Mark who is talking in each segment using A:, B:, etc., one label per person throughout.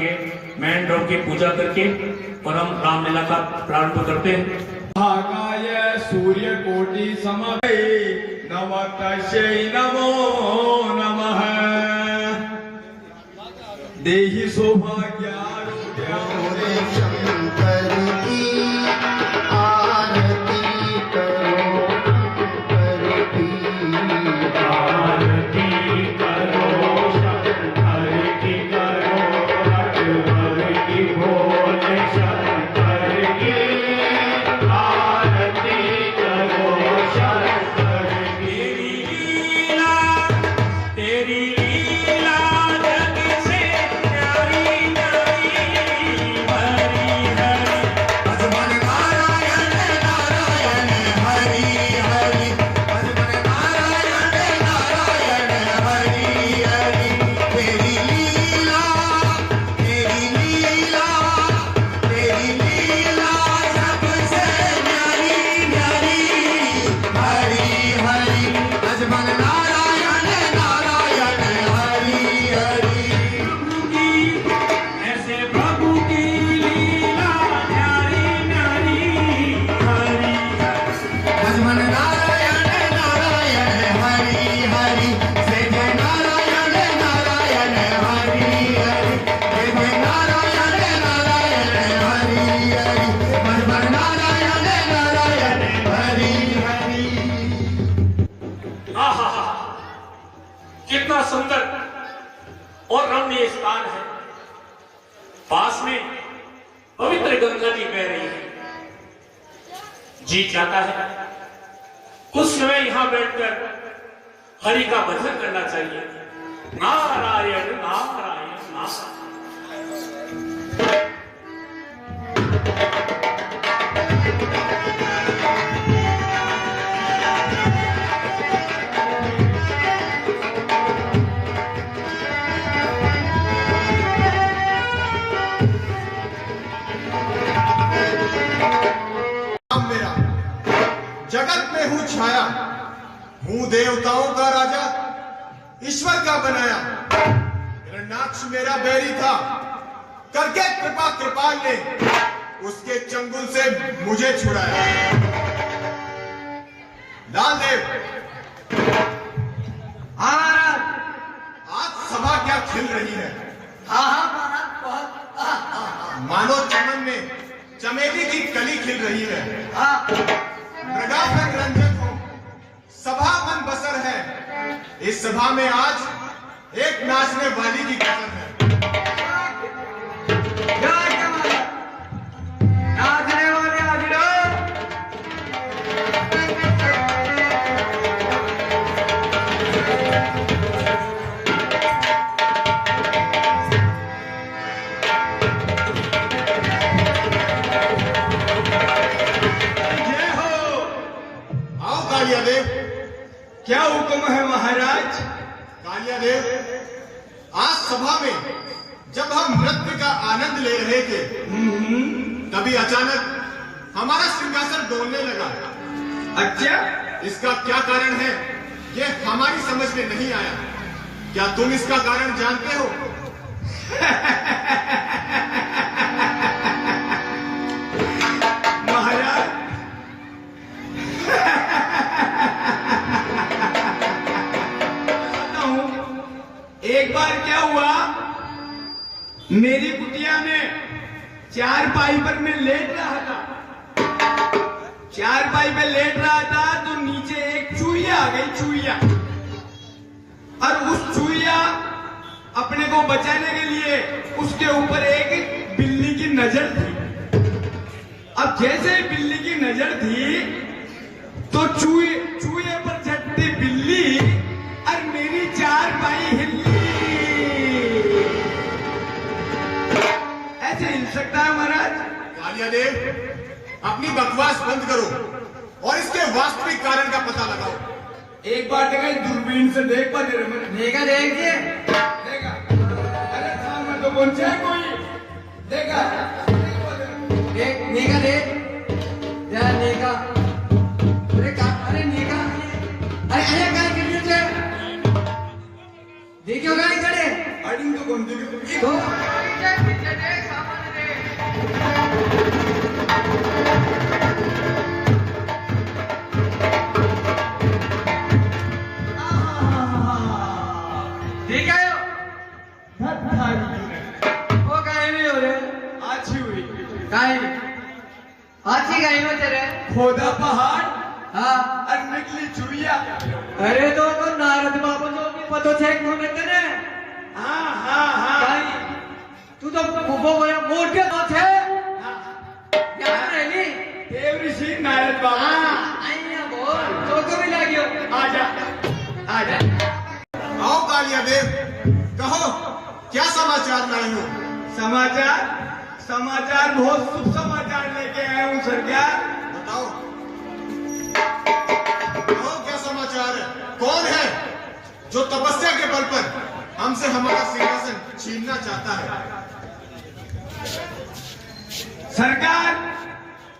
A: करके main drop की पूजा करके और हम रामलीला का प्रारंभ करते हैं।
B: महाकाय सूर्य कोटि समप्रभ नमः तस्यै नमो नमः। देहि सौभाग्यारोग्य
C: शंकर की आरती करो, शंकर की
A: आरती करो, शंकर की करो, रघुवर की भोले शंकर की आरती करो, शंकर की लीला, तेरी लीला जग से न्यारी न्यारी, हरि हरि भजमन नारायण नारायण हरि हरि, भजमन नारायण नारायण हरि हरि। तेरी लीला, तेरी लीला, तेरी लीला सबसे न्यारी न्यारी, हरि हरि भजमन नारायण नारायण हरि हरि। ऐसे प्रभु की लीला न्यारी न्यारी, हरि भजमन नारायण नारायण हरि हरि, से जय नारायण नारायण हरि हरि, जय जय नारायण नारायण हरि हरि, भजमन नारायण नारायण हरि हरि। आहा, कितना सुंदर और रमणीय स्थान है। पास में पवित्र गंगा जी बह रही है। जी चाहता है कुछ समय यहां बैठकर हरि का भजन करना चाहिए। नारायण नारायण नारायण।
D: नाम मेरा जगत में हूं छाया, हूं देवताओं का राजा, ईश्वर का बनाया। हिरण्याक्ष मेरा बैरी था, करके कृपा कृपाल ने उसके चंगुल से मुझे छुड़ाया। लालदेव,
B: महाराज।
D: आज सभा क्या खिल रही है।
B: हाँ हाँ महाराज, बहुत
D: मानो चमन में चमेली की कली खिल रही है।
B: हाँ।
D: मृगाफक रंजक हो, सभा मन बसर है। इस सभा में आज एक नाचने वाली की कसर है।
B: नाचने वाले आज
D: जय हो। आओ कालिया देव।
B: क्या हुक्म है महाराज?
D: कालिया देव, आज सभा में जब हम नृत्य का आनंद ले रहे थे, तभी अचानक हमारा सिंहासन डोलने लगा।
B: अच्छा,
D: इसका क्या कारण है, ये हमारी समझ में नहीं आया। क्या तुम इसका कारण जानते हो?
B: महाराज बताता हूं। एक बार क्या हुआ, मेरी कुटिया में चारपाई पर मैं लेट रहा था। चारपाई पे लेट रहा था तो नीचे एक चूहिया आ गई, चूहिया। और उस चूहिया अपने को बचाने के लिए उसके ऊपर एक बिल्ली की नजर थी। अब जैसे ही बिल्ली की नजर थी तो चूहे पर झटती बिल्ली और मेरी चारपाई हिली। ऐसे हिल सकता है महाराज?
D: कालिया देव, अपनी बकवास बंद करो और इसके वास्तविक कारण का पता लगाओ।
B: एक बार देखा, दूरबीन से देख पा दे रहे, देखा देखिए, देखा। अरे सामने तो कौन है कोई, देखा
E: एक नेका दे या नेका अरे का अरे नेका अरे अरे काय करते देखियो काय करे
B: अडिंग तो कोणती
E: तो काय हाथी गाय में तेरे
B: खोदा पहाड़
E: हाँ
B: और निकली चुईया।
E: अरे तो नारद बाबू जो भी पतो छे कोने तेरे
B: हाँ हाँ हाँ
E: काय तू तो खूबो गया मोटे तो छे याद रहली
B: देव ऋषि नारद बाबा।
E: हाँ आइया बोल तो भी लागियो
B: आजा आजा।
D: आओ कालिया देव, कहो क्या समाचार लाए हो?
B: समाचार समाचार बहुत शुभ समाचार लेके आया हूँ सरकार।
D: बताओ, कहो क्या समाचार है? कौन है जो तपस्या के बल पर हमसे हमारा सिंहासन छीनना चाहता है?
B: सरकार,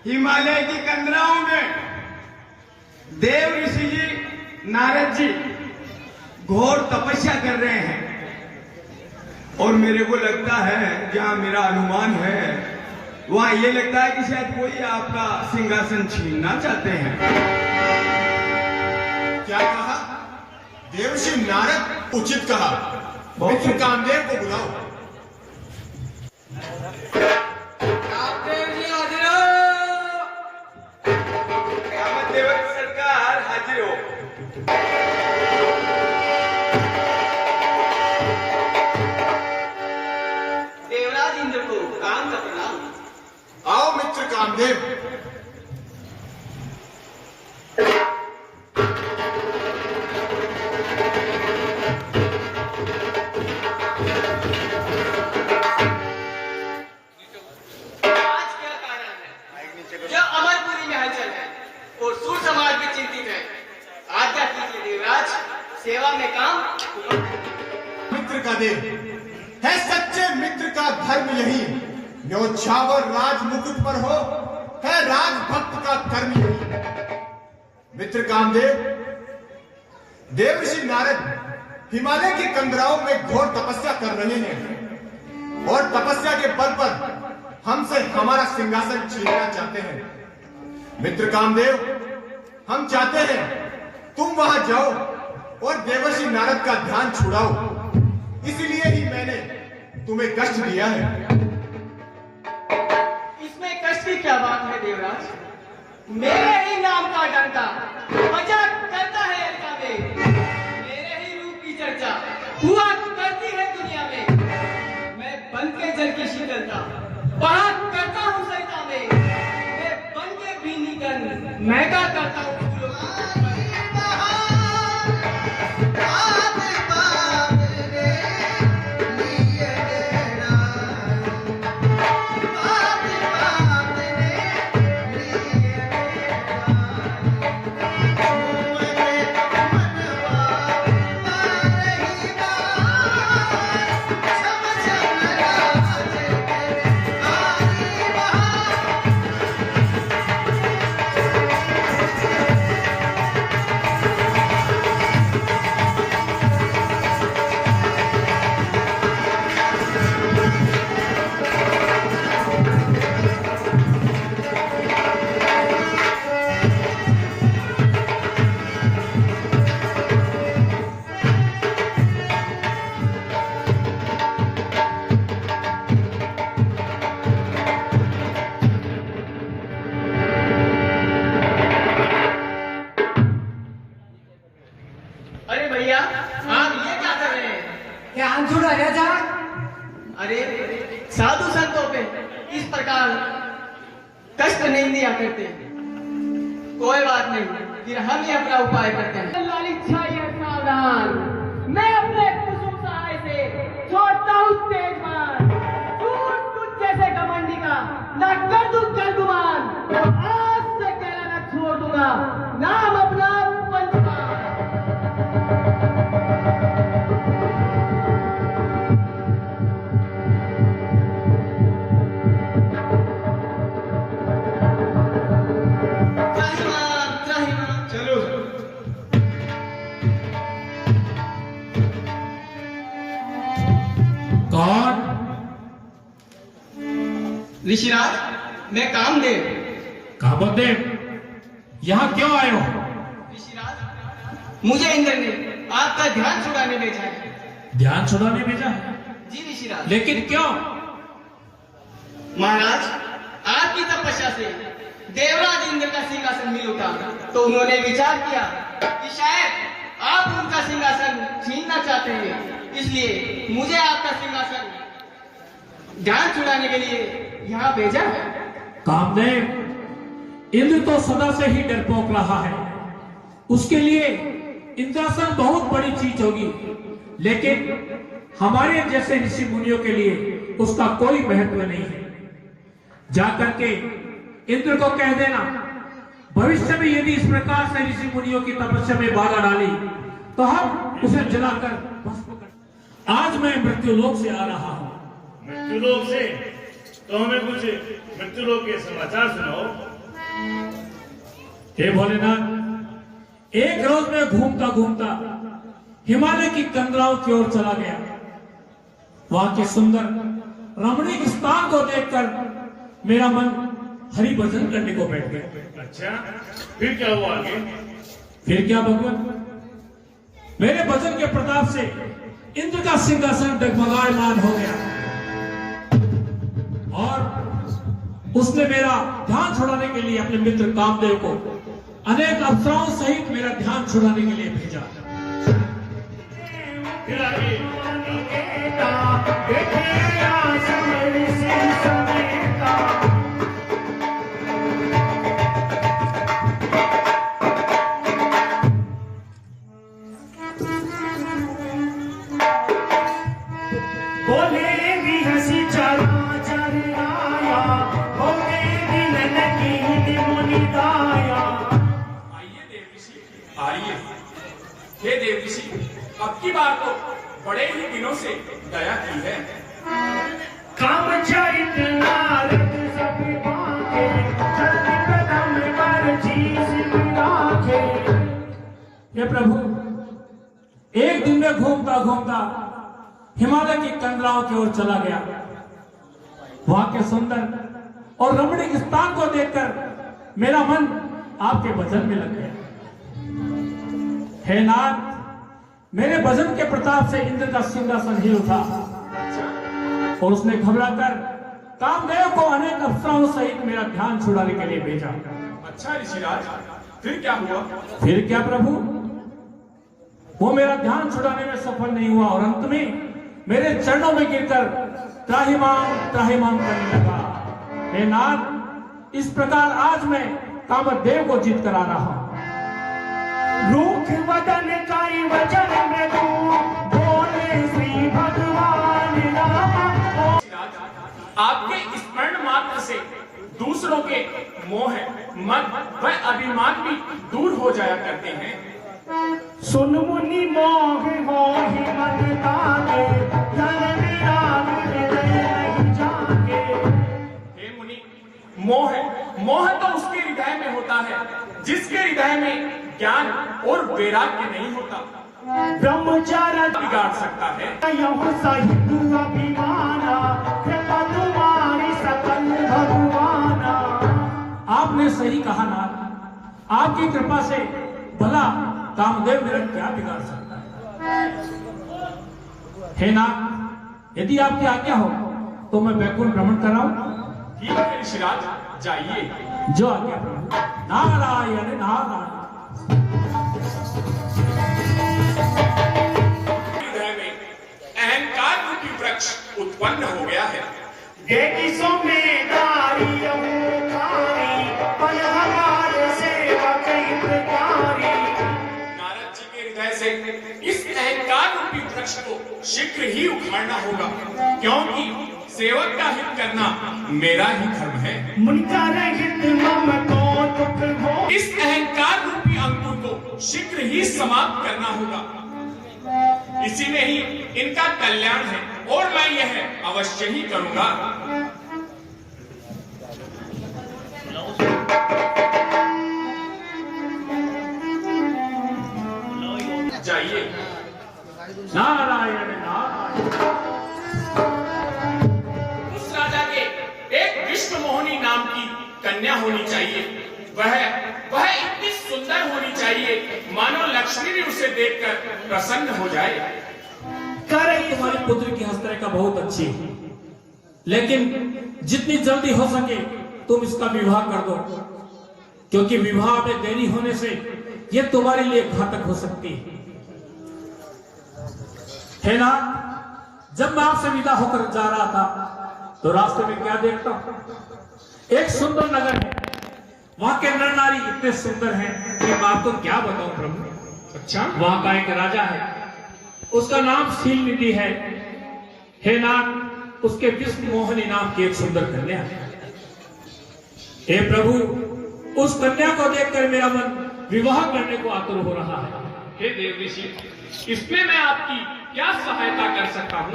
B: हिमालय की कंदराओं में देव ऋषि जी नारद जी घोर तपस्या कर रहे हैं और मेरे को लगता है, जहां मेरा अनुमान है वहां ये लगता है कि शायद कोई आपका सिंहासन छीनना चाहते हैं।
D: क्या कहा? देवर्षि नारद, उचित कहा। मित्र कामदेव को बुलाओ।
E: कामदेव जी हाजिर हो।
B: कामदेव सरकार हाजिर हो।
E: देवराज इंद्र को काम का प्रणाम।
D: आओ मित्र कामदेव।
F: आज क्या कारण है जो अमरपुरी में हलचल है और सूर समाज भी चिंतित है? आज्ञा कीजिए देवराज, सेवा में काम।
D: मित्र का देव है, सच्चे मित्र का धर्म यही। न्योछावर राज मुकुट पर हो, है राजभक्त का कर्म यही। मित्र कामदेव, देवर्षि नारद हिमालय के कंदराओं में घोर तपस्या कर रहे हैं और तपस्या के बल पर हमसे हमारा सिंहासन छीनना चाहते हैं। मित्र कामदेव, हम चाहते हैं तुम वहां जाओ और देवर्षि नारद का ध्यान छुड़ाओ। इसलिए ही मैंने तुम्हें कष्ट दिया है।
F: इसमें कष्ट की क्या बात है देवराज? मेरे ही नाम का डंका मजाक करता है अलका में। मेरे ही रूप की चर्चा हुआ करती है दुनिया में। मैं बन के जल की शीतलता बढ़ा करता हूँ सरिता में। मैं बन के भीनी कर महका करता हूँ फूलों की। अरे भैया, आप ये क्या कर रहे हैं?
E: क्या हम छुड़ा रहे जा?
F: अरे साधु संतों पे इस प्रकार कष्ट नहीं दिया करते। कोई बात नहीं, फिर हम ही अपना उपाय करते हैं। लालित छाइए सावधान, मैं अपने कुसुम सहाय से छोड़ता हूँ तेज बाण। झूठ तुझ जैसे घमंडी का ना कर दूं कल गुमान। तो आज से कहना न छोड़ दूंगा नाम अपना पंचमान।
B: चलो
A: कौन?
F: ऋषिराज, मैं कामदेव।
A: कामदेव, यहाँ क्यों आए हो?
F: ऋषिराज, मुझे इंद्र ने आपका ध्यान छुड़ाने भेजा है।
A: ध्यान छुड़ाने भेजा है?
F: जी ऋषिराज।
A: लेकिन क्यों?
F: महाराज, की तपस्या से देवराज इंद्र का सिंहासन मिल उठा तो उन्होंने विचार किया कि शायद आप उनका सिंहासन छीनना चाहते हैं, इसलिए मुझे आपका सिंहासन ध्यान छुड़ाने के लिए यहाँ भेजा है।
A: कामदेव, इंद्र तो सदा से ही डरपोक रहा है, उसके लिए इंद्रासन बहुत बड़ी चीज होगी, लेकिन हमारे जैसे ऋषि मुनियों के लिए उसका कोई महत्व नहीं है। जाकर के इंद्र को कह देना, भविष्य में यदि इस प्रकार से ऋषि मुनियों की तपस्या में बाधा डाली तो हम उसे जलाकर भस्म कर। आज मैं मृत्युलोक से आ रहा हूं।
G: मृत्युलोक से? तो हमें कुछ मृत्युलोक के समाचार सुनाओ।
A: हे भोलेनाथ, एक रोज मैं घूमता घूमता हिमालय की कंदराओं की ओर चला गया। वहां के सुंदर रमणीक स्थान को देखकर मेरा मन हरि भजन करने को बैठ गया।
G: अच्छा, फिर क्या हुआ आगे?
A: फिर क्या भगवान, मेरे भजन के प्रताप से इंद्र का सिंहासन डगमगायमान हो गया और उसने मेरा ध्यान छुड़ाने के लिए अपने मित्र कामदेव को अनेक अप्सराओं सहित मेरा ध्यान छुड़ाने के लिए भेजा।
G: फिर आगे?
H: हे देव ऋषि, अब की बार तो बड़े ही दिनों से दया की है।
G: कामचरित नारद सब भागे, जल्दी कदम पर शीश मिलाके।
A: हे प्रभु, एक दिन में घूमता घूमता हिमालय की कंदराओं की ओर चला गया। वहां के सुंदर और रमणीक स्थान को देखकर मेरा मन आपके भजन में लग गया। हे नाथ, मेरे भजन के प्रताप से इंद्र का सिंहासन हिल उठा और उसने घबराकर कामदेव को अनेक अप्सराओं सहित मेरा ध्यान छुड़ाने के लिए भेजा।
H: अच्छा ऋषिराज, फिर क्या हुआ?
A: फिर क्या प्रभु, वो मेरा ध्यान छुड़ाने में सफल नहीं हुआ और अंत में मेरे चरणों में गिरकर त्राहिमाम करने लगा। हे नाथ, इस प्रकार आज मैं कामदेव को जीत कर आ रहा हूं।
G: रूख वदन काई वचन मृदु, बोले श्री भगवान राम।
H: आपके स्मरण मात्र से दूसरों के मोह, मद व अभिमान भी दूर हो जाया करते हैं।
G: सुन मुनि मोह मोहि मन तागे, जन विराग हृदय नहीं जागे।
H: हे मुनि, मोह तो उसके हृदय में होता है जिसके हृदय में ज्ञान और वैराग्य नहीं होता।
G: ब्रह्मचार्य
H: बिगाड़ सकता है।
G: यह सहित अभिमाना, कृपा तुम्हारी सकल भगवाना।
A: आपने सही कहा नाथ, आपकी कृपा से भला कामदेव मेरा क्या बिगाड़ सकता है। हे नाथ, यदि आपकी आज्ञा हो तो मैं बैकुंठ भ्रमण कराऊं।
H: ठीक है ऋषिराज, जाइए।
A: जो आज्ञा प्रभु। नारायण नारायण।
H: हृदय में अहंकार रूपी वृक्ष उत्पन्न हो गया है।
G: देखी सोमेदारी पल हमारे सेवक हितकारी।
H: नारद जी के हृदय से इस अहंकार रूपी वृक्ष को शीघ्र ही उखाड़ना होगा, क्योंकि सेवक का हित करना मेरा ही धर्म है।
G: मुनकर हित मम को दुख हो।
H: इस अहंकार रूपी अंकुर को शीघ्र ही समाप्त करना होगा, इसी में ही इनका कल्याण है और मैं यह अवश्य ही करूंगा। जाइए।
A: नारायण नारायण।
H: उस राजा के एक विश्व मोहिनी नाम की कन्या होनी चाहिए। वह इतनी सुंदर होनी चाहिए मानो लक्ष्मी भी उसे देखकर प्रसन्न हो जाए।
A: तुम्हारी पुत्र की हस्तरेखा बहुत अच्छी है, लेकिन जितनी जल्दी हो सके तुम इसका विवाह कर दो, क्योंकि विवाह में देरी होने से यह तुम्हारे लिए घातक हो सकती है ना। जब मैं आपसे विदा होकर जा रहा था तो रास्ते में क्या देखता हूं, एक सुंदर नगर है, वहां के नर नारी इतने सुंदर हैं कि मैं आपको क्या बताऊं प्रभु।
H: अच्छा,
A: वहां का एक राजा है, उसका नाम शीलनिधि है। हे नाथ, उसके विष्णु मोहनी नाम की एक सुंदर कन्या है। हे प्रभु, उस कन्या को देखकर मेरा मन विवाह करने को आतुर हो रहा है।
H: हे देव ऋषि, इसमें मैं आपकी क्या सहायता कर सकता हूँ?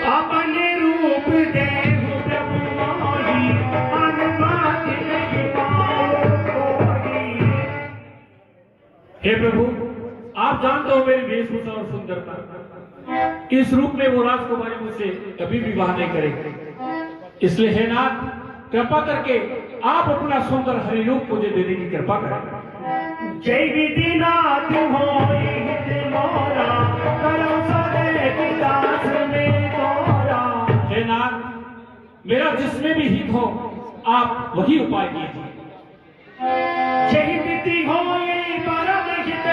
G: अपने रूप देहु प्रभु मोहि, अनुमात नहीं पाओ कोई।
A: हे प्रभु, आप जानते हो मेरी वेशभूषा और सुंदरता, इस रूप में वो राजकुमारी मुझसे कभी विवाह नहीं करेगी। इसलिए हे नाथ, कृपा करके आप अपना सुंदर हरि रूप मुझे देने की कृपा करें।
G: जय विधिनाथ होई हित मोरा, करो सरे की दास में तोरा।
A: हे नाथ, मेरा जिसमें भी हित हो आप वही उपाय कीजिए।
G: जय विधि होई परम हित,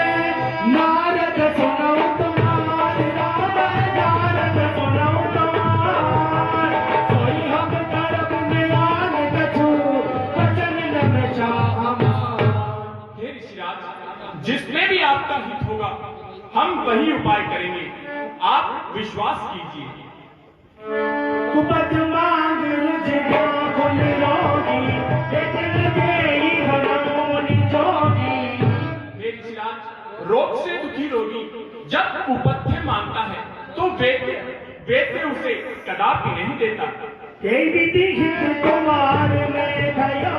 G: नारद सुनौ तुम्हार राम, नारद सुनौ तुम्हार। सोई हम करब नियान कछु, वचन न चाहमार।
H: हे ऋषिराज, जिसमें भी आपका हित होगा हम वही उपाय करेंगे, आप विश्वास कीजिए।
G: कुपथ मांग रुझगा कुल रोगी, देखल देई हरमोनि जोगी।
H: हे ऋषिराज, रोग से दुखी रोगी जब कुपथ्य मांगता है तो वेद्य उसे कदापि नहीं देता।
G: जय विधि हित कुमार में भयो,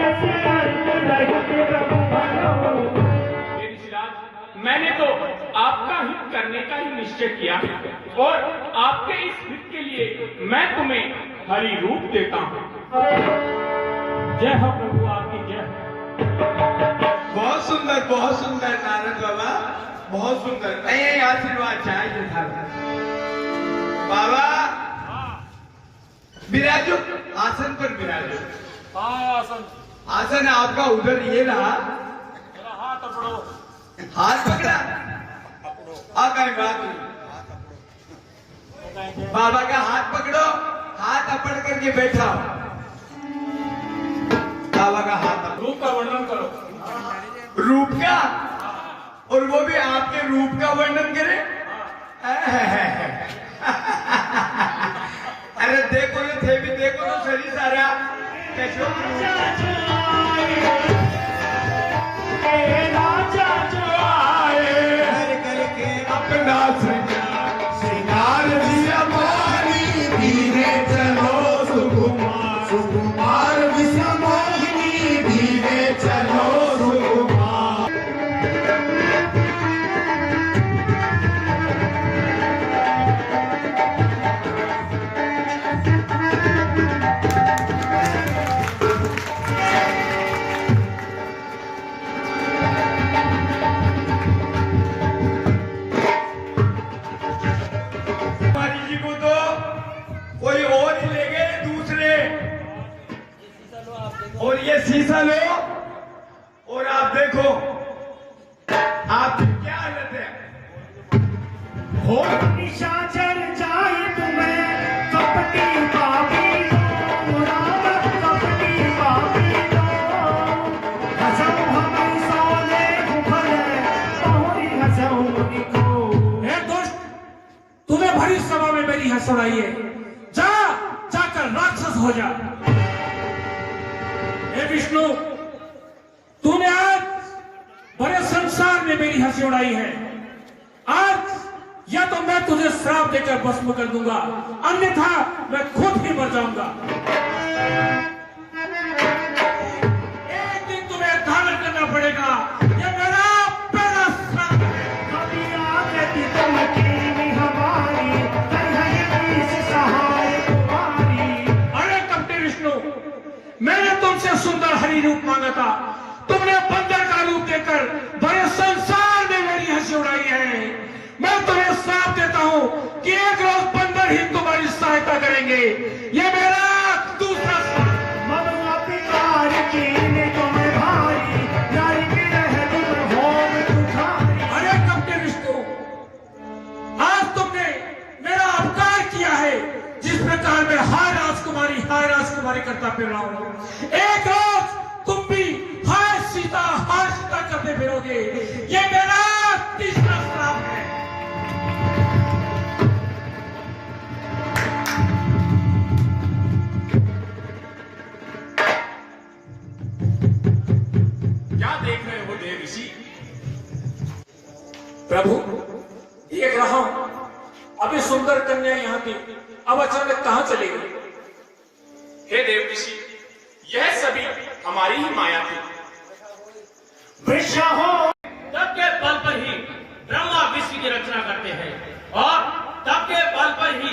G: ऐसे अर्थ रहित प्रभु भयो।
H: हे ऋषिराज, मैंने तो आपका हित करने का ही निश्चय किया है और आपके इस हित के लिए मैं तुम्हें हरि रूप देता हूँ।
A: जय हो प्रभु, आपकी जय हो।
B: बहुत सुंदर नारद बाबा, बहुत सुंदर। नहीं, आशीर्वाद चाहिए था बाबा। विराजो, आसन पर विराजो। आसन आपका उधर ये रहा,
A: हाथ पकड़ो।
B: हाथ पकड़ा, कहीं बात नहीं। बाबा का हाथ पकड़ो, हाथ अपड़ करके बैठा हो। बाबा का हाथ
H: रूप का वर्णन करो।
B: रूप का, और वो भी आपके रूप का वर्णन करे। अरे देखो ये थे भी, देखो तो सही सारा कैसे करके अपना श्रृंगार दिया मारी, धीरे चलो सुकुमार, सुकुमार विषय मोहिनी, धीरे चलो सुकुमार। कुमारी जी को तो कोई और ही ले गए दूसरे, और ये शीशा लो और आप देखो आपकी क्या हालत है।
G: हो निशाचर जाए तुम्हें, कपटी पापी दो, राम कपटी पापी दो। हंसौ हम सोले फुफले, बहुरी हंसौ मुनिको।
A: हे दुष्ट, तूने भरी सभा में मेरी हंस उड़ाई है, जाकर राक्षस हो जा। हे विष्णु, तूने आज बड़े संसार में मेरी हंसी उड़ाई है। आज या तो मैं तुझे श्राप देकर भस्म कर दूंगा, अन्यथा मैं खुद ही मर जाऊंगा। एक दिन तुम्हें धारण करना पड़ेगा, ये मेरा पहला श्राप है।
G: कभी आगति तुमकी हमारी, कन्हैया से सहाय तुम्हारी।
A: अरे कपटे विष्णु, मैंने तुमसे सुंदर हरि रूप मांगा था, तुमने बंदर का रूप देकर बड़े संसार में मेरी हंसी उड़ाई है। मैं तुम्हें श्राप देता हूं कि एक रोज बंदर ही तुम्हारी सहायता करेंगे। ये मेरा दूसरा श्राप।
G: मम
A: राजकुमारी करता फिर रहा हूं। एक रोज तुम भी हाय सीता करते फिरोगे। ये मेरा तीसरा श्राप है।
H: क्या देख रहे हो देव ऋषि?
A: प्रभु देख रहा हूं, अभी सुंदर कन्या यहाँ की अब अचानक कहां चली गई?
H: हे देव ऋषि, यह सभी हमारी ही माया थी।
G: वृषा हो
I: तब के बल पर ही ब्रह्मा विश्व की रचना करते हैं और तब के बल पर ही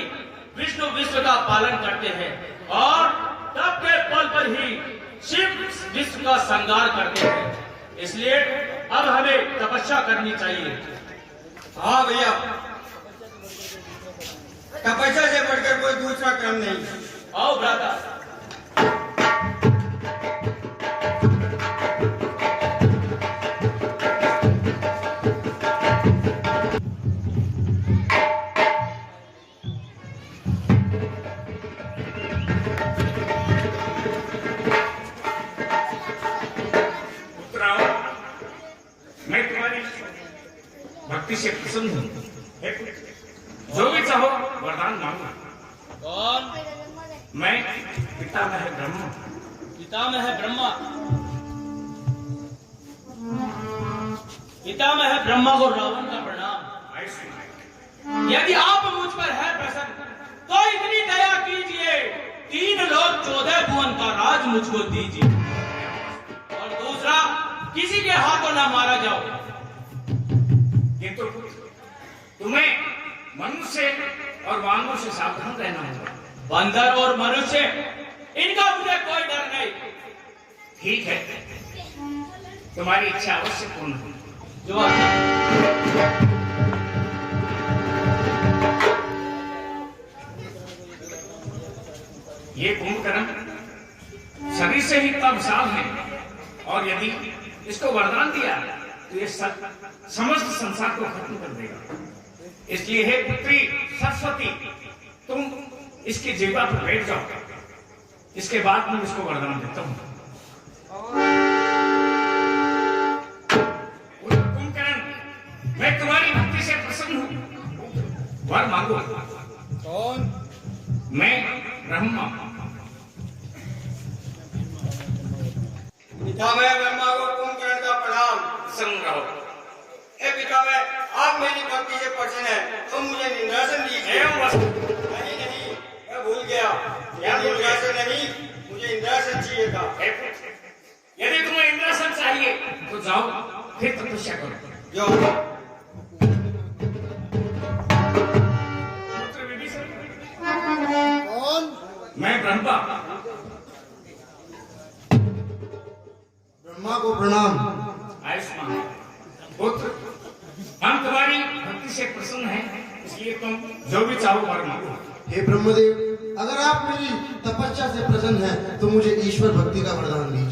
I: विष्णु विश्व का पालन करते हैं और तब के बल पर ही शिव विश्व का संहार करते हैं। इसलिए अब हमें तपस्या करनी चाहिए।
B: हाँ भैया, तपस्या से बढ़कर कोई दूसरा क्रम नहीं।
I: आओ भ्राता।
H: मैं तुम्हारी भक्ति से प्रसन्न हूँ। जो भी चाहो वरदान मांगो।
I: कौन?
H: मैं पितामह ब्रह्मा।
I: पितामह ब्रह्मा। पितामह ब्रह्मा को रावण का प्रणाम। यदि आप मुझ पर है प्रसन्न तो इतनी दया कीजिए, 3 लोक 14 भुवन का राज मुझको दीजिए और दूसरा किसी के हाथों ना मारा जाओ।
H: किंतु तुम्हें मनुष्य और वानरों से सावधान रहना होगा।
I: बंदर और मनुष्य, इनका मुझे कोई डर नहीं।
H: ठीक है, तुम्हारी इच्छा अवश्य पूर्ण हो।
I: जो आज्ञा।
H: ये कुंभकर्ण शरीर से ही इतना विशाल है और यदि इसको वरदान दिया तो ये समस्त संसार को खत्म कर देगा। इसलिए हे पुत्री सरस्वती, तुम इसकी जीवा पर बैठ जाओ, इसके बाद मैं इसको वरदान देता हूं। कुंभकर्ण, मैं तुम्हारी भक्ति से प्रसन्न हूं, वर मांगो।
B: कौन?
H: मैं ब्रह्मा।
B: पितामह ब्रह्मा को कुंभकर्ण का प्रणाम।
H: प्रसन्न रहो।
B: हे पितामह, आप मेरी भक्ति से प्रसन्न है तो मुझे निंद्रासन दीजिए।
H: एवं वस्तु।
B: नहीं नहीं, मैं भूल गया। यह निंद्रासन नहीं, मुझे इंद्रासन चाहिए था।
H: हे पुत्र, यदि तुम्हें इंद्रासन चाहिए तो जाओ फिर तपस्या करो।
B: जो
H: पुत्र विभीषण।
B: कौन?
H: मैं ब्रह्मा।
C: ब्रह्मा को प्रणाम।
H: आयुष्मान पुत्र, हम तुम्हारी भक्ति से प्रसन्न हैं, इसलिए तुम जो भी चाहो वर मांगो।
C: हे ब्रह्मदेव, अगर आप मेरी तपस्या से प्रसन्न हैं तो मुझे ईश्वर भक्ति का वरदान दीजिए।